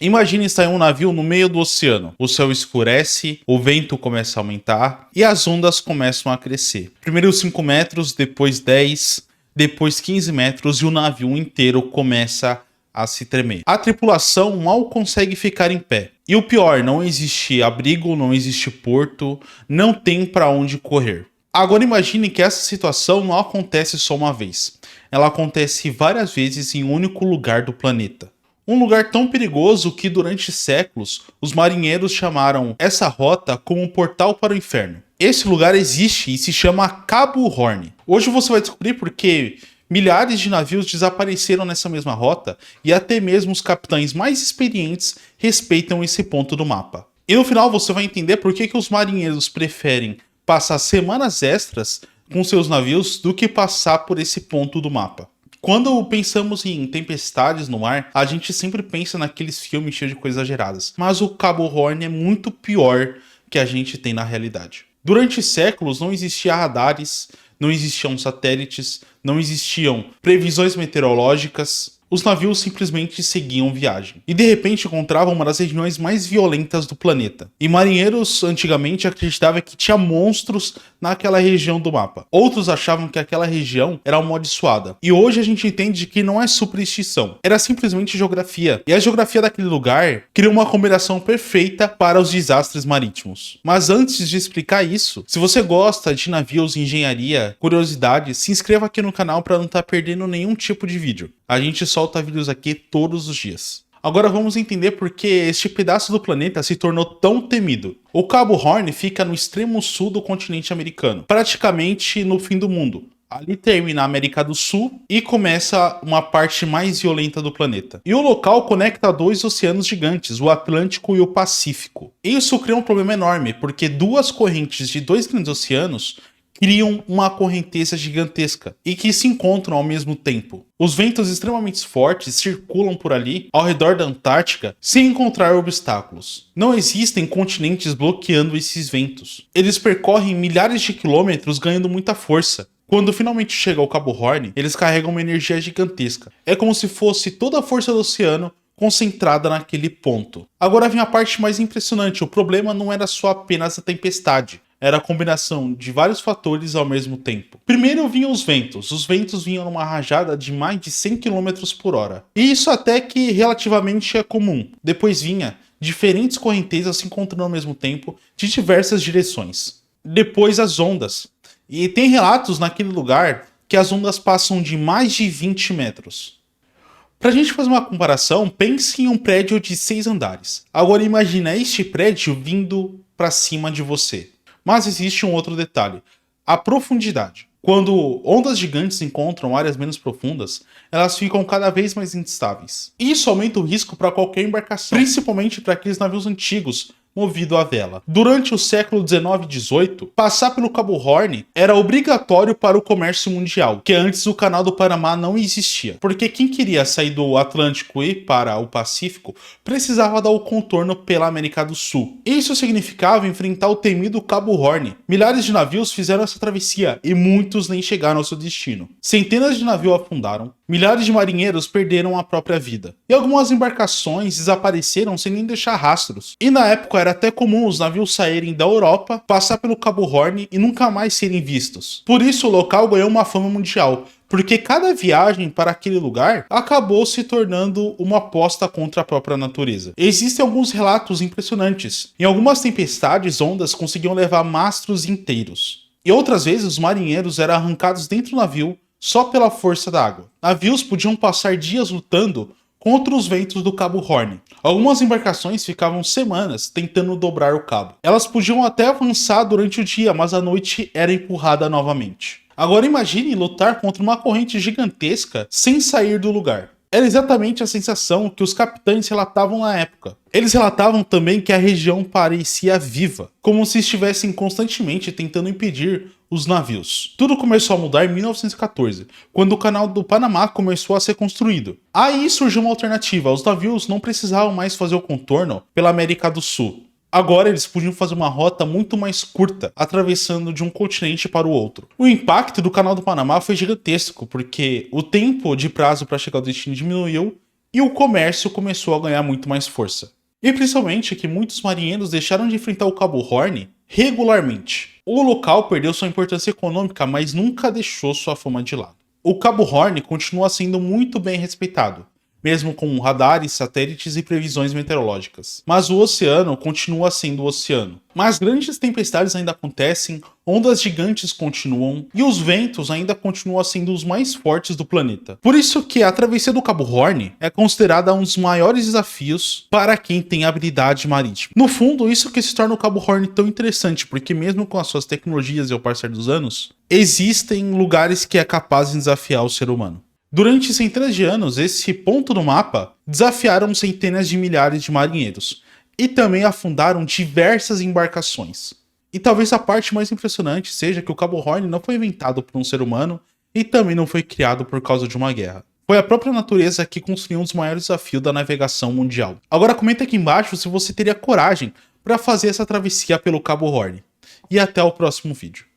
Imagine estar em um navio no meio do oceano. O céu escurece, o vento começa a aumentar e as ondas começam a crescer. Primeiro 5 metros, depois 10, depois 15 metros e o navio inteiro começa a se tremer. A tripulação mal consegue ficar em pé. E o pior, não existe abrigo, não existe porto, não tem para onde correr. Agora imagine que essa situação não acontece só uma vez. Ela acontece várias vezes em um único lugar do planeta. Um lugar tão perigoso que durante séculos os marinheiros chamaram essa rota como um portal para o inferno. Esse lugar existe e se chama Cabo Horn. Hoje você vai descobrir porque milhares de navios desapareceram nessa mesma rota e até mesmo os capitães mais experientes respeitam esse ponto do mapa. E no final você vai entender por que os marinheiros preferem passar semanas extras com seus navios do que passar por esse ponto do mapa. Quando pensamos em tempestades no mar, a gente sempre pensa naqueles filmes cheios de coisas exageradas. Mas o Cabo Horn é muito pior que a gente tem na realidade. Durante séculos não existiam radares, não existiam satélites, não existiam previsões meteorológicas. Os navios simplesmente seguiam viagem. E de repente encontravam uma das regiões mais violentas do planeta. E marinheiros antigamente acreditavam que tinha monstros naquela região do mapa. Outros achavam que aquela região era amaldiçoada. E hoje a gente entende que não é superstição. Era simplesmente geografia. E a geografia daquele lugar criou uma combinação perfeita para os desastres marítimos. Mas antes de explicar isso, se você gosta de navios, engenharia, curiosidades, se inscreva aqui no canal para não estar perdendo nenhum tipo de vídeo. A gente solta vídeos aqui todos os dias. Agora vamos entender por que este pedaço do planeta se tornou tão temido. O Cabo Horn fica no extremo sul do continente americano, praticamente no fim do mundo. Ali termina a América do Sul e começa uma parte mais violenta do planeta. E o local conecta dois oceanos gigantes, o Atlântico e o Pacífico. Isso cria um problema enorme, porque duas correntes de dois grandes oceanos criam uma correnteza gigantesca e que se encontram ao mesmo tempo. Os ventos extremamente fortes circulam por ali, ao redor da Antártica, sem encontrar obstáculos. Não existem continentes bloqueando esses ventos. Eles percorrem milhares de quilômetros ganhando muita força. Quando finalmente chega ao Cabo Horn, eles carregam uma energia gigantesca. É como se fosse toda a força do oceano concentrada naquele ponto. Agora vem a parte mais impressionante. O problema não era só apenas a tempestade. Era a combinação de vários fatores ao mesmo tempo. Primeiro vinham os ventos. Os ventos vinham numa rajada de mais de 100 km por hora. E isso até que relativamente é comum. Depois vinha diferentes correntezas se encontrando ao mesmo tempo de diversas direções. Depois as ondas. E tem relatos naquele lugar que as ondas passam de mais de 20 metros. Pra gente fazer uma comparação, pense em um prédio de 6 andares. Agora imagina este prédio vindo para cima de você. Mas existe um outro detalhe, a profundidade. Quando ondas gigantes encontram áreas menos profundas, elas ficam cada vez mais instáveis. Isso aumenta o risco para qualquer embarcação, principalmente para aqueles navios antigos, movido à vela. Durante o século 19 e 18, passar pelo Cabo Horn era obrigatório para o comércio mundial, que antes o Canal do Panamá não existia. Porque quem queria sair do Atlântico e para o Pacífico precisava dar o contorno pela América do Sul. Isso significava enfrentar o temido Cabo Horn. Milhares de navios fizeram essa travessia e muitos nem chegaram ao seu destino. Centenas de navios afundaram, milhares de marinheiros perderam a própria vida. E algumas embarcações desapareceram sem nem deixar rastros. E na época era até comum os navios saírem da Europa, passar pelo Cabo Horn e nunca mais serem vistos. Por isso o local ganhou uma fama mundial, porque cada viagem para aquele lugar acabou se tornando uma aposta contra a própria natureza. Existem alguns relatos impressionantes. Em algumas tempestades, ondas conseguiam levar mastros inteiros. E outras vezes os marinheiros eram arrancados dentro do navio só pela força da água. Navios podiam passar dias lutando contra os ventos do Cabo Horn. Algumas embarcações ficavam semanas tentando dobrar o cabo. Elas podiam até avançar durante o dia, mas à noite era empurrada novamente. Agora imagine lutar contra uma corrente gigantesca sem sair do lugar. Era exatamente a sensação que os capitães relatavam na época. Eles relatavam também que a região parecia viva, como se estivessem constantemente tentando impedir os navios. Tudo começou a mudar em 1914, quando o Canal do Panamá começou a ser construído. Aí surgiu uma alternativa, os navios não precisavam mais fazer o contorno pela América do Sul. Agora eles podiam fazer uma rota muito mais curta, atravessando de um continente para o outro. O impacto do Canal do Panamá foi gigantesco, porque o tempo de prazo para chegar ao destino diminuiu e o comércio começou a ganhar muito mais força. E principalmente que muitos marinheiros deixaram de enfrentar o Cabo Horn regularmente. O local perdeu sua importância econômica, mas nunca deixou sua fama de lado. O Cabo Horn continua sendo muito bem respeitado, mesmo com radares, satélites e previsões meteorológicas. Mas o oceano continua sendo o oceano. Mas grandes tempestades ainda acontecem, ondas gigantes continuam e os ventos ainda continuam sendo os mais fortes do planeta. Por isso que a travessia do Cabo Horn é considerada um dos maiores desafios para quem tem habilidade marítima. No fundo, isso que se torna o Cabo Horn tão interessante, porque mesmo com as suas tecnologias e ao passar dos anos, existem lugares que é capaz de desafiar o ser humano. Durante centenas de anos, esse ponto no mapa desafiaram centenas de milhares de marinheiros e também afundaram diversas embarcações. E talvez a parte mais impressionante seja que o Cabo Horn não foi inventado por um ser humano e também não foi criado por causa de uma guerra. Foi a própria natureza que construiu um dos maiores desafios da navegação mundial. Agora comenta aqui embaixo se você teria coragem para fazer essa travessia pelo Cabo Horn. E até o próximo vídeo.